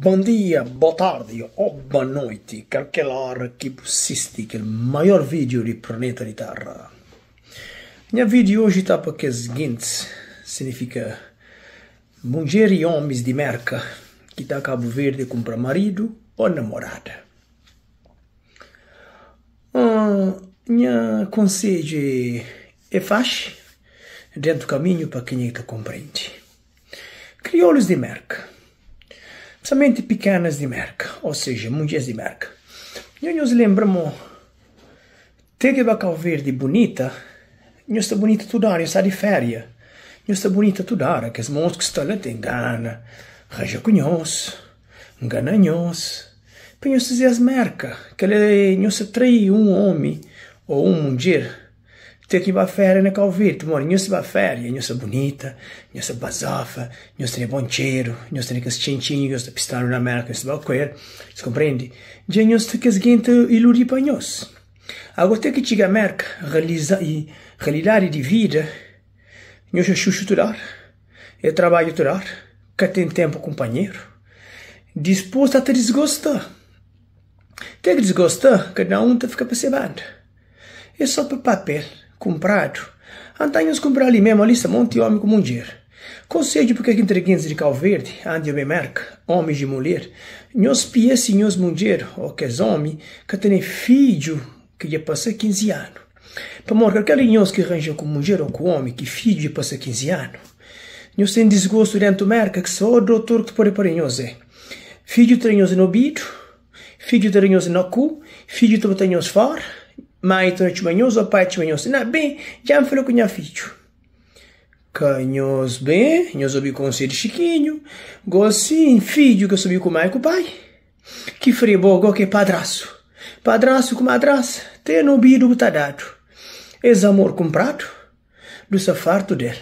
Bom dia, boa tarde ou boa noite, qualquer hora que você assiste o maior vídeo do planeta Terra. Meu vídeo hoje está porque é o seguinte, significa mulher e homens de merca que está a Cabo Verde comprar marido ou namorada. Meu conselho é fácil, dentro do caminho para quem está compreende. Crioulos de merca. Principalmente pequenas de merca, ou seja, mulheres de merca. E nós lembramos, até que vai Cabo Verde bonita, nós está bonita toda hora, está de férias. Nós está bonita toda hora, que as mãos que estão lá têm gana, raja com nós, engana nós. Para nós fazer as merca, que nós atrai homem ou uma mulher, até que vai férias na Cabo Verde, nós vai férias, nós é bonita, nós é basafa, nós tem bom cheiro, nós tem aqueles chintinhos, nós pistando na merca, nós vai comer, você compreende? Já nós tem que as gente iludir para nós. Agora tem que chegar a merca, realidade de vida, nós é chuchu tudo, é trabalho tudo, que tem tempo companheiro, disposto a te desgostar. Tem que desgostar, cada um fica percebendo. É só para papel. Comprado. Antes comprar ali mesmo, ali está monte homem com mulher. Conselho porque aqui entre de Cabo Verde, onde eu merca, homens e mulher, nós pies nós mulher, ou que é homem, que tem filho que já passa 15 anos. Para morrer aquele nós que arranjam com mulher ou com homem, que filho já passa 15 anos. Nós tem desgosto dentro do merca, que só o doutor que pode para nós é. Filho tem nós no ouvido, filho tem nós no cu, filho tem nós fora, mãe torna manhoso ou pai manhoso. Não, bem, já me falou com minha filho. Canhos bem, nós ouvi conselho de Chiquinho. Gossim, filho que eu subi com mãe e com pai. Que fribogo que padraço. Padraço com madraça, tem no ouvido tá dado. Esse amor comprado, do safarto dele.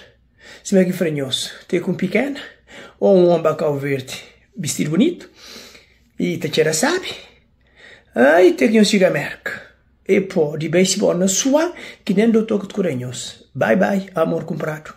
Se me que frenhoso, tem com pequena, ou um homem Cabo Verde, vestido bonito, e te tira sabe. Aí tem que nos chegar a merca. E pô, de beisebol na sua, que nem do toque de coranhos. Bye bye, amor comprado.